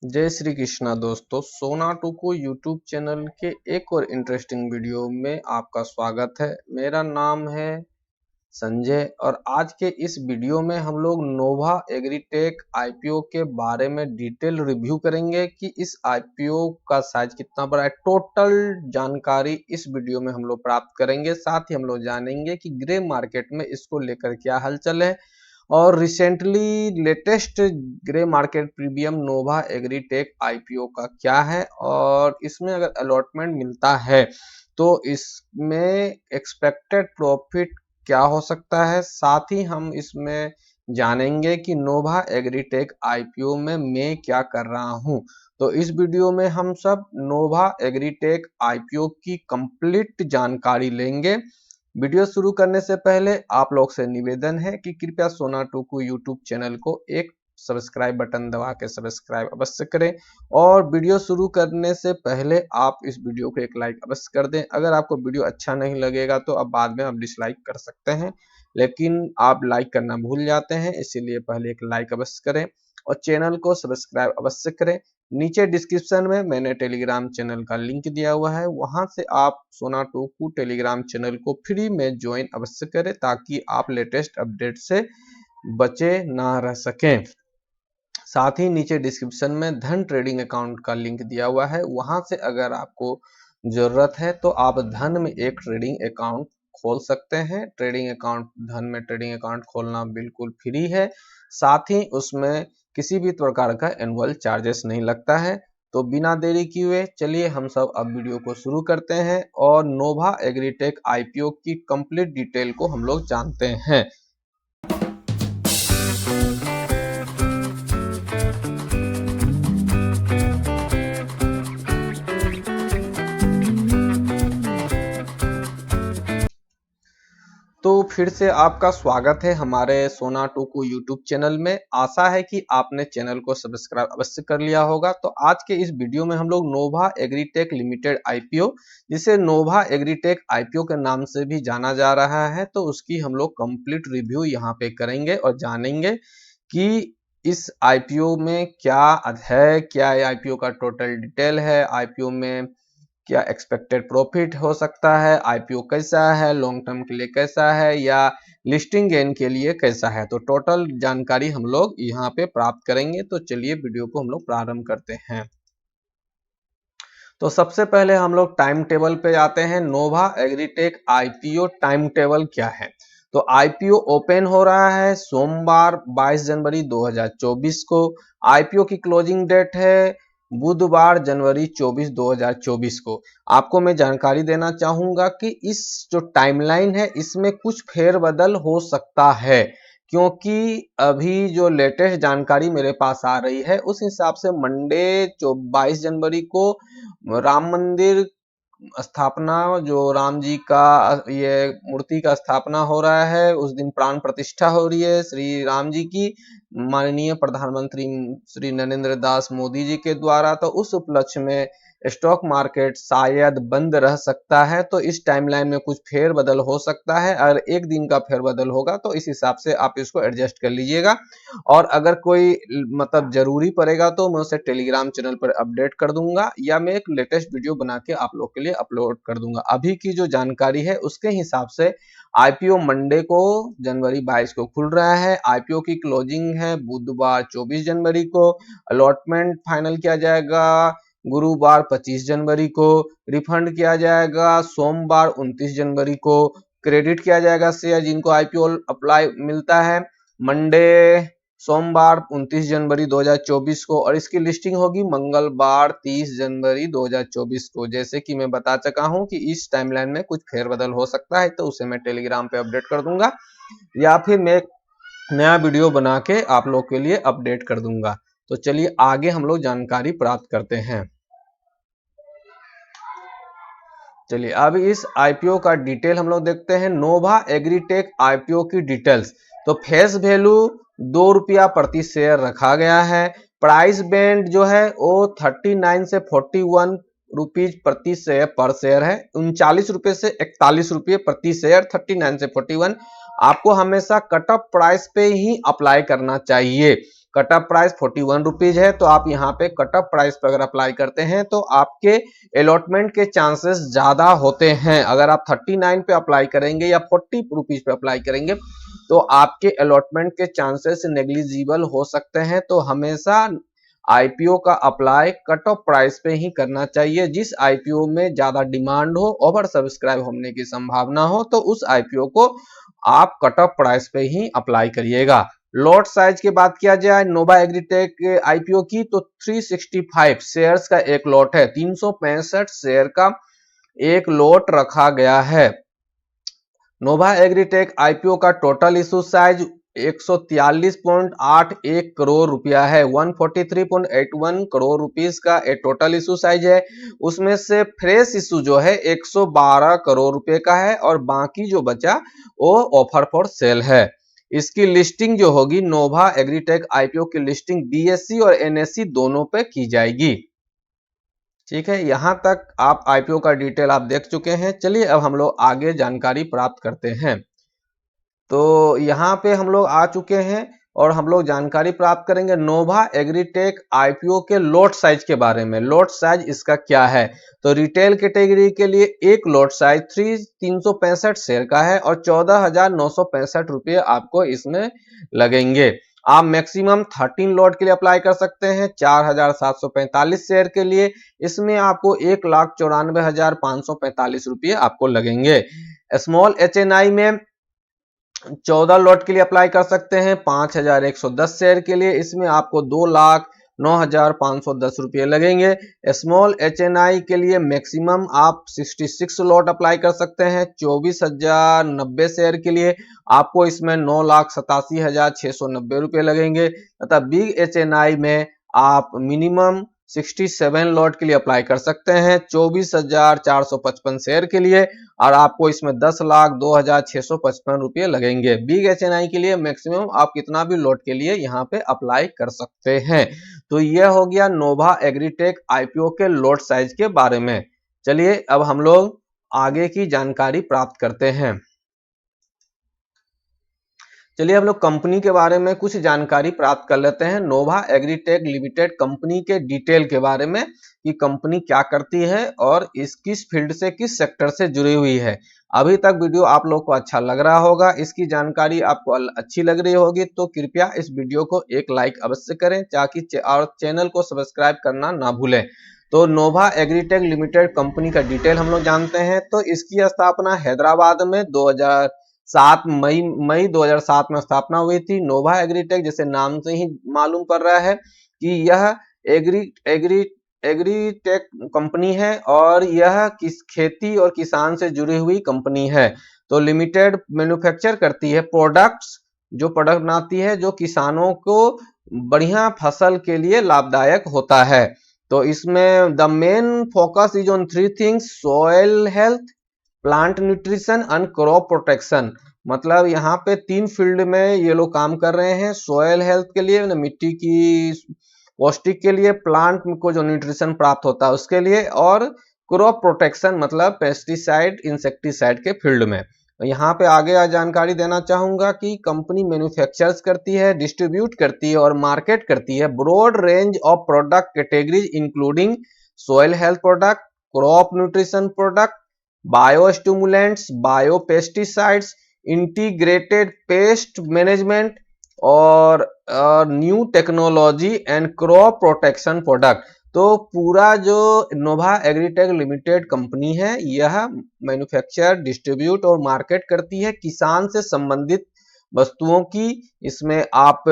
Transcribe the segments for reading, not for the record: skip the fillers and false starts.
जय श्री कृष्णा दोस्तों, सोना टूकू यूट्यूब चैनल के एक और इंटरेस्टिंग वीडियो में आपका स्वागत है। मेरा नाम है संजय और आज के इस वीडियो में हम लोग नोवा एग्रीटेक आईपीओ के बारे में डिटेल रिव्यू करेंगे कि इस आईपीओ का साइज कितना बड़ा है। टोटल जानकारी इस वीडियो में हम लोग प्राप्त करेंगे। साथ ही हम लोग जानेंगे कि ग्रे मार्केट में इसको लेकर क्या हलचल है और recently latest grey market premium नोवा एग्रीटेक आईपीओ का क्या है और इसमें अगर अलॉटमेंट मिलता है तो इसमें एक्सपेक्टेड प्रॉफिट क्या हो सकता है। साथ ही हम इसमें जानेंगे कि नोवा एग्रीटेक आईपीओ में मैं क्या कर रहा हूं। तो इस वीडियो में हम सब नोवा एग्रीटेक आईपीओ की कंप्लीट जानकारी लेंगे। वीडियो शुरू करने से पहले आप लोग से निवेदन है कि कृपया सोना टूकू यूट्यूब चैनल को एक सब्सक्राइब बटन दबा के सब्सक्राइब अवश्य करें और वीडियो शुरू करने से पहले आप इस वीडियो को एक लाइक अवश्य कर दें। अगर आपको वीडियो अच्छा नहीं लगेगा तो अब बाद में आप डिसलाइक कर सकते हैं, लेकिन आप लाइक करना भूल जाते हैं, इसीलिए पहले एक लाइक अवश्य करें और चैनल को सब्सक्राइब अवश्य करें। नीचे डिस्क्रिप्शन में मैंने टेलीग्राम चैनल का लिंक दिया हुआ है, वहां से आप सोना टूकू टेलीग्राम चैनल को फ्री में ज्वाइन अवश्य करें ताकि आप लेटेस्ट अपडेट से बचे ना रह सकें। साथ ही नीचे डिस्क्रिप्शन में धन ट्रेडिंग अकाउंट का लिंक दिया हुआ है, वहां से अगर आपको जरूरत है तो आप धन में एक ट्रेडिंग अकाउंट खोल सकते हैं। ट्रेडिंग अकाउंट धन में ट्रेडिंग अकाउंट खोलना बिल्कुल फ्री है। साथ ही उसमें किसी भी प्रकार का एनुअल चार्जेस नहीं लगता है। तो बिना देरी किए हुए चलिए हम सब अब वीडियो को शुरू करते हैं और नोवा एग्रीटेक आईपीओ की कंप्लीट डिटेल को हम लोग जानते हैं। तो फिर से आपका स्वागत है हमारे सोना टूकू यूट्यूब चैनल में। आशा है कि आपने चैनल को सब्सक्राइब अवश्य कर लिया होगा। तो आज के इस वीडियो में हम लोग नोवा एग्रीटेक लिमिटेड आईपीओ, जिसे नोवा एग्रीटेक आईपीओ के नाम से भी जाना जा रहा है, तो उसकी हम लोग कंप्लीट रिव्यू यहाँ पे करेंगे और जानेंगे कि इस आईपीओ में क्या है, क्या आईपीओ का टोटल डिटेल है, आईपीओ में क्या एक्सपेक्टेड प्रॉफिट हो सकता है, आईपीओ कैसा है, लॉन्ग टर्म के लिए कैसा है या लिस्टिंग गेन के लिए कैसा है। तो टोटल जानकारी हम लोग यहाँ पे प्राप्त करेंगे। तो चलिए वीडियो को हम लोग प्रारंभ करते हैं। तो सबसे पहले हम लोग टाइम टेबल पे जाते हैं। नोवा एग्रीटेक आईपीओ टाइम टेबल क्या है। तो आईपीओ ओपन हो रहा है सोमवार 22 जनवरी 2024 को। आईपीओ की क्लोजिंग डेट है बुधवार जनवरी 24 2024 को। आपको मैं जानकारी देना चाहूंगा कि इस जो टाइमलाइन है इसमें कुछ फेरबदल हो सकता है, क्योंकि अभी जो लेटेस्ट जानकारी मेरे पास आ रही है उस हिसाब से मंडे 22 जनवरी को राम मंदिर स्थापना, जो राम जी का ये मूर्ति का स्थापना हो रहा है, उस दिन प्राण प्रतिष्ठा हो रही है श्री राम जी की माननीय प्रधानमंत्री श्री नरेंद्र दास मोदी जी के द्वारा। तो उस उपलक्ष्य में स्टॉक मार्केट शायद बंद रह सकता है। तो इस टाइमलाइन में कुछ फेरबदल हो सकता है। अगर एक दिन का फेरबदल होगा तो इस हिसाब से आप इसको एडजस्ट कर लीजिएगा और अगर कोई मतलब जरूरी पड़ेगा तो मैं उसे टेलीग्राम चैनल पर अपडेट कर दूंगा या मैं एक लेटेस्ट वीडियो बना के आप लोग के लिए अपलोड कर दूंगा। अभी की जो जानकारी है उसके हिसाब से आईपीओ मंडे को जनवरी 22 को खुल रहा है। आईपीओ की क्लोजिंग है बुधवार 24 जनवरी को। अलॉटमेंट फाइनल किया जाएगा गुरुवार 25 जनवरी को। रिफंड किया जाएगा सोमवार 29 जनवरी को। क्रेडिट किया जाएगा शेयर जिनको आईपीओ अप्लाई मिलता है मंडे सोमवार 29 जनवरी 2024 को और इसकी लिस्टिंग होगी मंगलवार 30 जनवरी 2024 को। जैसे कि मैं बता चुका हूं कि इस टाइमलाइन में कुछ फेरबदल हो सकता है, तो उसे मैं टेलीग्राम पे अपडेट कर दूंगा या फिर मैं नया वीडियो बना के आप लोग के लिए अपडेट कर दूंगा। तो चलिए आगे हम लोग जानकारी प्राप्त करते हैं। चलिए अब इस आईपीओ का डिटेल हम लोग देखते हैं। नोवा एग्रीटेक आईपीओ की डिटेल्स। तो फेस वैल्यू ₹2 प्रति शेयर रखा गया है। प्राइस बैंड जो है वो 39 से 41 रुपीज प्रति शेयर पर शेयर है। 39 रुपए से 41 रुपये प्रति शेयर, 39 से 41। आपको हमेशा कट ऑफ प्राइस पे ही अप्लाई करना चाहिए। कट ऑफ प्राइस 41 रुपीज है। तो आप यहाँ पे कट ऑफ प्राइस पर अगर अप्लाई करते हैं तो आपके अलॉटमेंट के चांसेस ज्यादा होते हैं। अगर आप 39 पे अप्लाई करेंगे या 40 रुपीज पे अप्लाई करेंगे तो आपके अलॉटमेंट के चांसेस नेग्लिजिबल हो सकते हैं। तो हमेशा आईपीओ का अप्लाई कट ऑफ प्राइस पे ही करना चाहिए। जिस आईपीओ में ज्यादा डिमांड हो, ओवर सब्सक्राइब होने की संभावना हो, तो उस आईपीओ को आप कट ऑफ प्राइस पे ही अप्लाई करिएगा। लॉट साइज की बात किया जाए नोवा एग्रीटेक आईपीओ की तो 365 शेयर्स का एक लॉट है। 365 शेयर का एक लॉट रखा गया है। नोवा एग्रीटेक आईपीओ का टोटल इशू साइज 143.81 करोड़ रुपया है। 143.81 करोड़ रुपीस का एक टोटल इशू साइज है। उसमें से फ्रेश इशू जो है 112 करोड़ रुपए का है और बाकी जो बचा वो ऑफर फॉर सेल है। इसकी लिस्टिंग जो होगी नोवा एग्रीटेक आईपीओ की लिस्टिंग बीएसई और एनएसई दोनों पे की जाएगी। ठीक है, यहां तक आप आईपीओ का डिटेल आप देख चुके हैं। चलिए अब हम लोग आगे जानकारी प्राप्त करते हैं। तो यहाँ पे हम लोग आ चुके हैं और हम लोग जानकारी प्राप्त करेंगे नोवा एग्रीटेक आईपीओ के लॉट साइज के बारे में। लॉट साइज इसका क्या है? तो रिटेल कैटेगरी के लिए एक लॉट साइज 365 शेयर का है और 14,965 रुपये आपको इसमें लगेंगे। आप मैक्सिमम 13 लॉट के लिए अप्लाई कर सकते हैं 4,745 शेयर के लिए। इसमें आपको 1,94,545 रुपये आपको लगेंगे। स्मॉल एचएनआई में 14 लॉट के लिए अप्लाई कर सकते हैं 5,110 शेयर के लिए। इसमें आपको 2,09,510 रुपये लगेंगे। स्मॉल एचएनआई के लिए मैक्सिमम आप 66 लॉट अप्लाई कर सकते हैं 24,090 शेयर के लिए। आपको इसमें 9,87,690 रुपये लगेंगे। तथा बिग एचएनआई में आप मिनिमम 67 लॉट के लिए अप्लाई कर सकते हैं 24,455 शेयर के लिए और आपको इसमें 10,02,655 रुपये लगेंगे। बिग एचएनआई के लिए मैक्सिमम आप कितना भी लॉट के लिए यहाँ पे अप्लाई कर सकते हैं। तो यह हो गया नोवा एग्रीटेक आईपीओ के लॉट साइज के बारे में। चलिए अब हम लोग आगे की जानकारी प्राप्त करते हैं। चलिए हम लोग कंपनी के बारे में कुछ जानकारी प्राप्त कर लेते हैं। नोवा एग्रीटेक लिमिटेड कंपनी के डिटेल के बारे में कि कंपनी क्या करती है और इस किस फील्ड से किस सेक्टर से जुड़ी हुई है। अभी तक वीडियो आप लोग को अच्छा लग रहा होगा, इसकी जानकारी आपको अच्छी लग रही होगी तो कृपया इस वीडियो को एक लाइक अवश्य करें ताकि और चैनल को सब्सक्राइब करना ना भूलें। तो नोवा एग्रीटेक लिमिटेड कंपनी का डिटेल हम लोग जानते हैं। तो इसकी स्थापना हैदराबाद में 2007 मई 2007 में स्थापना हुई थी। नोवा एग्रीटेक जैसे नाम से ही मालूम पड़ रहा है कि यह एग्रीटेक कंपनी है और यह किस खेती और किसान से जुड़ी हुई कंपनी है। तो लिमिटेड मैन्युफैक्चर करती है प्रोडक्ट्स, जो प्रोडक्ट बनाती है जो किसानों को बढ़िया फसल के लिए लाभदायक होता है। तो इसमें the main focus is on 3 things: soil health, plant nutrition and crop protection. मतलब यहाँ पे 3 फील्ड में ये लोग काम कर रहे हैं। सॉइल हेल्थ के लिए, मिट्टी की पौष्टिक के लिए, प्लांट को जो न्यूट्रिशन प्राप्त होता है उसके लिए, और क्रॉप प्रोटेक्शन मतलब पेस्टिसाइड इंसेक्टिसाइड के फील्ड में। यहाँ पे आगे जानकारी देना चाहूंगा कि कंपनी मैन्युफैक्चर्स करती है, डिस्ट्रीब्यूट करती है और मार्केट करती है broad range of product categories including soil health product, crop nutrition product, biostimulants, biopesticides, integrated pest management और new technology and crop protection product. तो पूरा जो नोवा एग्रीटेक लिमिटेड कंपनी है यह मैन्युफैक्चर, डिस्ट्रीब्यूट और मार्केट करती है किसान से संबंधित वस्तुओं की। इसमें आप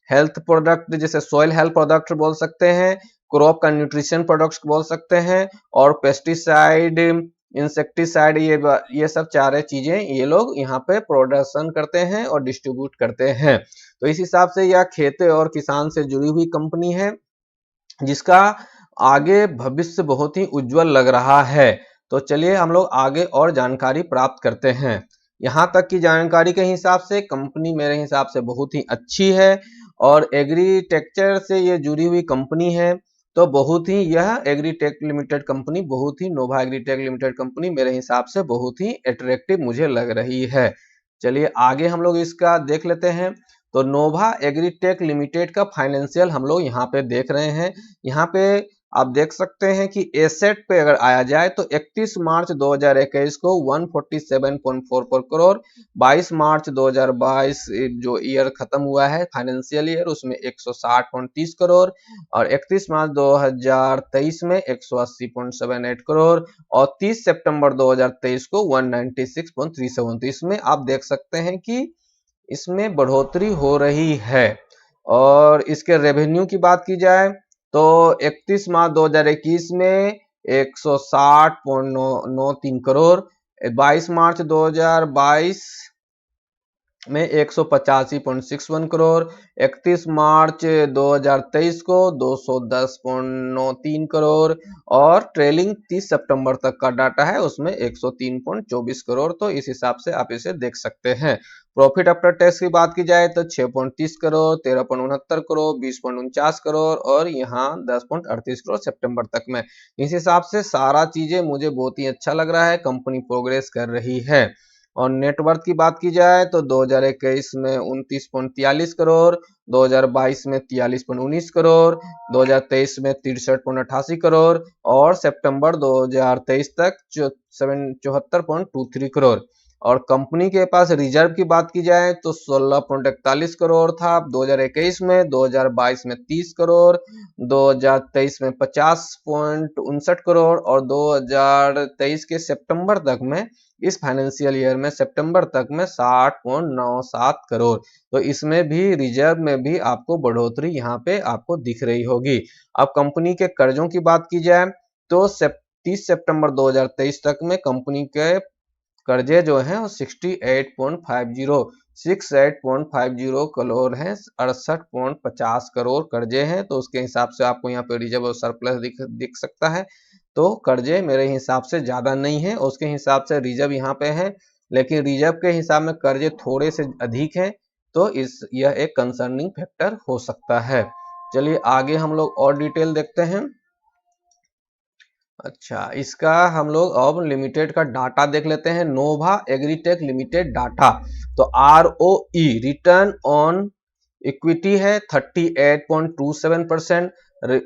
हेल्थ प्रोडक्ट जैसे सॉइल हेल्थ प्रोडक्ट बोल सकते हैं, क्रॉप का न्यूट्रिशन प्रोडक्ट्स बोल सकते हैं और पेस्टिसाइड, इंसेक्टिसाइड, ये सब चारे चीजें ये लोग यहाँ पे प्रोडक्शन करते हैं और डिस्ट्रीब्यूट करते हैं। तो इस हिसाब से यह खेत और किसान से जुड़ी हुई कंपनी है जिसका आगे भविष्य बहुत ही उज्जवल लग रहा है। तो चलिए हम लोग आगे और जानकारी प्राप्त करते हैं। यहाँ तक की जानकारी के हिसाब से कंपनी मेरे हिसाब से बहुत ही अच्छी है और एग्रीटेक्चर से ये जुड़ी हुई कंपनी है। तो बहुत ही यह एग्रीटेक लिमिटेड कंपनी, बहुत ही नोवा एग्रीटेक लिमिटेड कंपनी मेरे हिसाब से बहुत ही अट्रैक्टिव मुझे लग रही है। चलिए आगे हम लोग इसका देख लेते हैं। तो नोभा एग्रीटेक लिमिटेड का फाइनेंशियल हम लोग यहाँ पे देख रहे हैं। यहाँ पे आप देख सकते हैं कि एसेट पे अगर आया जाए तो 31 मार्च 2021 को 147.44 करोड़, 22 मार्च 2022 जो ईयर खत्म हुआ है फाइनेंशियल ईयर, उसमें 160.30 करोड़, और 31 मार्च 2023 में 180.78 करोड़, और 30 सितंबर 2023 को 196.37। तो इसमें आप देख सकते हैं कि इसमें बढ़ोतरी हो रही है। और इसके रेवेन्यू की बात की जाए तो 31 मार्च 2021 में 160.93 करोड़, 22 मार्च 2022 में 185.61 करोड़, 31 मार्च 2023 को 210.93 करोड़, और ट्रेलिंग 30 सितंबर तक का डाटा है उसमें 103.24 करोड़। तो इस हिसाब से आप इसे देख सकते हैं। प्रॉफिट आफ्टर टैक्स की बात की जाए तो 6.30 करोड़, 13.69 करोड़, 20.49 करोड़, और यहाँ 10.38 करोड़ सितंबर तक में। इस हिसाब से सारा चीजें मुझे बहुत ही अच्छा लग रहा है, कंपनी प्रोग्रेस कर रही है। और नेटवर्थ की बात की जाए तो 2021 में 29.43 करोड़, 2022 में 43.19 करोड़, 2023 में 63.88 करोड़, और सितंबर 2023 तक 74.23 करोड़। और कंपनी के पास रिजर्व की बात की जाए तो 16.41 करोड़ था 2021 में, 2022 में 30 करोड़, 2023 में 50.59 करोड़, और 2023 के सितंबर तक में, इस फाइनेंशियल ईयर में सितंबर तक में 60.97 करोड़। तो इसमें भी रिजर्व में भी आपको बढ़ोतरी यहाँ पे आपको दिख रही होगी। अब कंपनी के कर्जों की बात की जाए तो 30 सितंबर 2023 तक में कंपनी के कर्जे जो हैं वो 68.50 करोड़ हैं, 68.50 करोड़ कर्जे हैं। तो उसके हिसाब से आपको यहाँ पे रिजर्व और सरप्लस दिख सकता है। तो कर्जे मेरे हिसाब से ज्यादा नहीं है, उसके हिसाब से रिजर्व यहाँ पे है, लेकिन रिजर्व के हिसाब में कर्जे थोड़े से अधिक हैं। तो यह एक कंसर्निंग फैक्टर हो सकता है। चलिए आगे हम लोग और डिटेल देखते हैं। अच्छा, इसका हम लोग अब लिमिटेड का डाटा देख लेते हैं। नोभा एग्रीटेक लिमिटेड डाटा, तो ROE रिटर्न ऑन इक्विटी है 38.27%,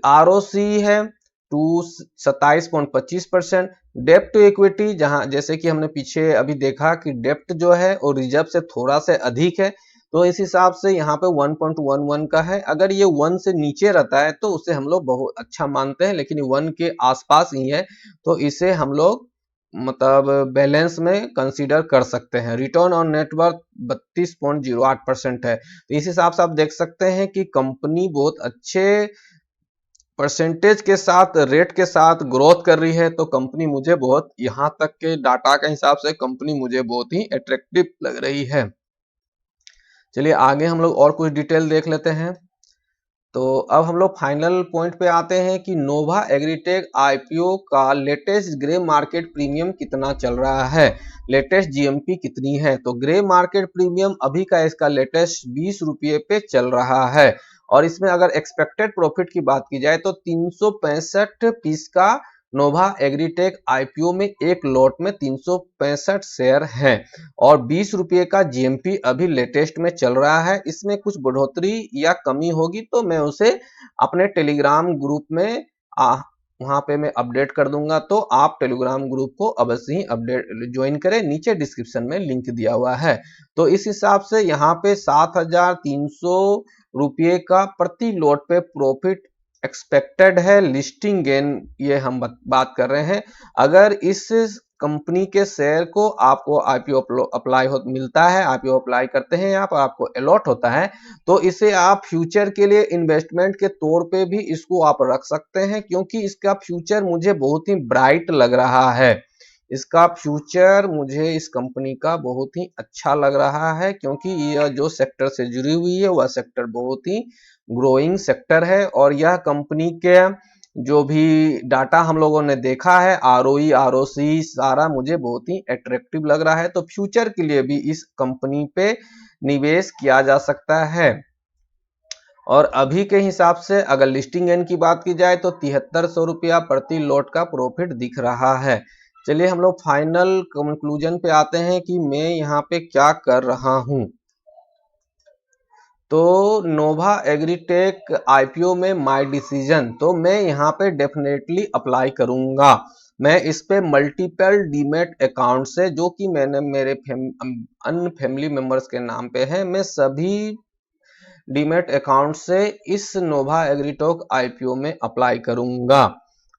ROC है 27.25%, डेप्ट टू इक्विटी जहां जैसे कि हमने पीछे अभी देखा कि डेप्ट जो है वो रिजर्व से थोड़ा से अधिक है, तो इस हिसाब से यहाँ पे 1.11 का है। अगर ये 1 से नीचे रहता है तो उसे हम लोग बहुत अच्छा मानते हैं, लेकिन 1 के आसपास ही है तो इसे हम लोग मतलब बैलेंस में कंसीडर कर सकते हैं। रिटर्न ऑन नेटवर्थ 32.08% है। तो इस हिसाब से आप देख सकते हैं कि कंपनी बहुत अच्छे परसेंटेज के साथ, रेट के साथ ग्रोथ कर रही है। तो कंपनी मुझे बहुत, यहाँ तक के डाटा के हिसाब से कंपनी मुझे बहुत ही अट्रैक्टिव लग रही है। चलिए आगे हम लोग और कुछ डिटेल देख लेते हैं। तो अब हम लोग फाइनल पॉइंट पे आते हैं कि नोभा एग्रीटेक आईपीओ का लेटेस्ट ग्रे मार्केट प्रीमियम कितना चल रहा है, लेटेस्ट जीएमपी कितनी है। तो ग्रे मार्केट प्रीमियम अभी का इसका लेटेस्ट 20 रुपये पे चल रहा है। और इसमें अगर एक्सपेक्टेड प्रॉफिट की बात की जाए तो 365 पीस का नोभा एग्रीटेक आईपीओ में एक लॉट में 365 शेयर हैं, और 20 रुपये का जीएमपी अभी लेटेस्ट में चल रहा है। इसमें कुछ बढ़ोतरी या कमी होगी तो मैं उसे अपने टेलीग्राम ग्रुप में वहां पे मैं अपडेट कर दूंगा। तो आप टेलीग्राम ग्रुप को अवश्य ही अपडेट ज्वाइन करें, नीचे डिस्क्रिप्शन में लिंक दिया हुआ है। तो इस हिसाब से यहाँ पे 7,300 रुपये का प्रति लॉट पे प्रॉफिट एक्सपेक्टेड है। लिस्टिंग गेन ये हम बात कर रहे हैं। अगर इस कंपनी के शेयर को आपको आईपीओ अप्लाई मिलता है, आईपीओ अप्लाई करते हैं आप, आपको अलॉट होता है, तो इसे आप फ्यूचर के लिए इन्वेस्टमेंट के तौर पे भी इसको आप रख सकते हैं, क्योंकि इसका फ्यूचर मुझे बहुत ही ब्राइट लग रहा है। इसका फ्यूचर मुझे इस कंपनी का बहुत ही अच्छा लग रहा है, क्योंकि यह जो सेक्टर से जुड़ी हुई है वह सेक्टर बहुत ही ग्रोइंग सेक्टर है। और यह कंपनी के जो भी डाटा हम लोगों ने देखा है, आरओई आरओसी सारा मुझे बहुत ही अट्रैक्टिव लग रहा है। तो फ्यूचर के लिए भी इस कंपनी पे निवेश किया जा सकता है। और अभी के हिसाब से अगर लिस्टिंग एन की बात की जाए तो 7300 रुपया प्रति लॉट का प्रॉफिट दिख रहा है। चलिए हम लोग फाइनल कंक्लूजन पे आते हैं कि मैं यहाँ पे क्या कर रहा हूँ। तो नोवा एग्रीटेक आईपीओ में माय डिसीजन, तो मैं यहाँ पे डेफिनेटली अप्लाई करूंगा। मैं इस पे मल्टीपल डीमेट अकाउंट से, जो कि मैंने मेरे अन्य फैमिली मेंबर्स के नाम पे है, मैं सभी डीमेट अकाउंट से इस नोवा एग्रीटेक आईपीओ में अप्लाई करूंगा।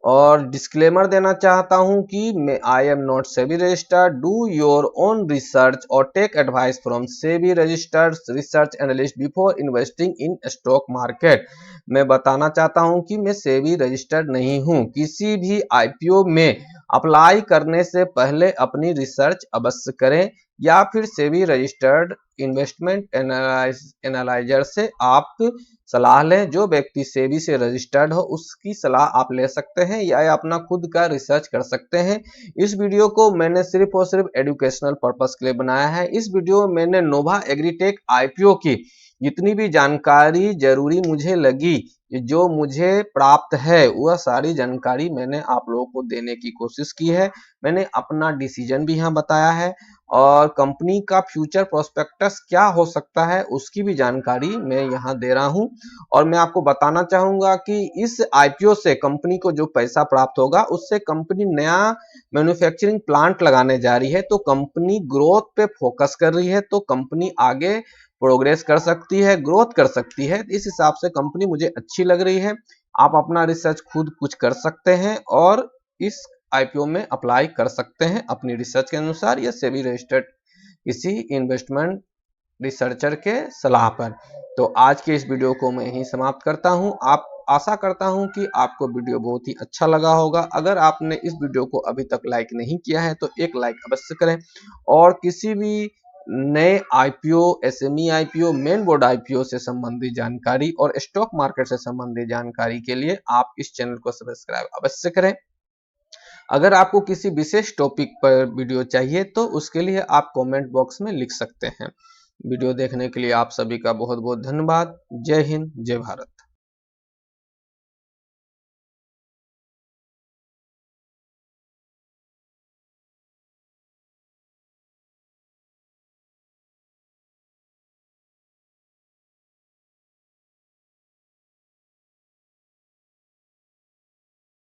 और डिस्क्लेमर देना चाहता हूं कि मैं I am not SEBI registered, do your own research और take advice from SEBI registered research analyst before investing in stock market. मैं बताना चाहता हूं कि मैं सेबी रजिस्टर्ड नहीं हूं। किसी भी आईपीओ में अप्लाई करने से पहले अपनी रिसर्च अवश्य करें, या फिर सेबी रजिस्टर्ड इन्वेस्टमेंट एनालाइजर से आप सलाह लें। जो व्यक्ति सेबी से रजिस्टर्ड हो उसकी सलाह आप ले सकते हैं या अपना खुद का रिसर्च कर सकते हैं। इस वीडियो को मैंने सिर्फ और सिर्फ एजुकेशनल पर्पस के लिए बनाया है। इस वीडियो में मैंने नोवा एग्रीटेक आईपीओ की जितनी भी जानकारी जरूरी मुझे लगी, जो मुझे प्राप्त है, वह सारी जानकारी मैंने आप लोगों को देने की कोशिश की है। मैंने अपना डिसीजन भी यहाँ बताया है और कंपनी का फ्यूचर प्रोस्पेक्टस क्या हो सकता है उसकी भी जानकारी मैं यहाँ दे रहा हूँ। और मैं आपको बताना चाहूंगा कि इस आईपीओ से कंपनी को जो पैसा प्राप्त होगा उससे कंपनी नया मैन्युफैक्चरिंग प्लांट लगाने जा रही है। तो कंपनी ग्रोथ पे फोकस कर रही है, तो कंपनी आगे प्रोग्रेस कर सकती है, ग्रोथ कर सकती है। इस हिसाब से कंपनी मुझे अच्छी लग रही है। आप अपना रिसर्च खुद कुछ कर सकते हैं और इस आईपीओ में अप्लाई कर सकते हैं अपनी रिसर्च के अनुसार या सेबी रजिस्टर्ड किसी इन्वेस्टमेंट रिसर्चर के सलाह पर। तो आज के इस वीडियो को मैं यहीं समाप्त करता हूं। आप आशा करता हूं कि आपको वीडियो बहुत ही अच्छा लगा होगा। अगर आपने इस वीडियो को अभी तक लाइक नहीं किया है तो एक लाइक अवश्य करें। और किसी भी नए IPO, SME IPO, main board IPO से संबंधित जानकारी और स्टॉक मार्केट से संबंधित जानकारी के लिए आप इस चैनल को सब्सक्राइब अवश्य करें। अगर आपको किसी विशेष टॉपिक पर वीडियो चाहिए तो उसके लिए आप कमेंट बॉक्स में लिख सकते हैं। वीडियो देखने के लिए आप सभी का बहुत बहुत धन्यवाद। जय हिंद, जय भारत।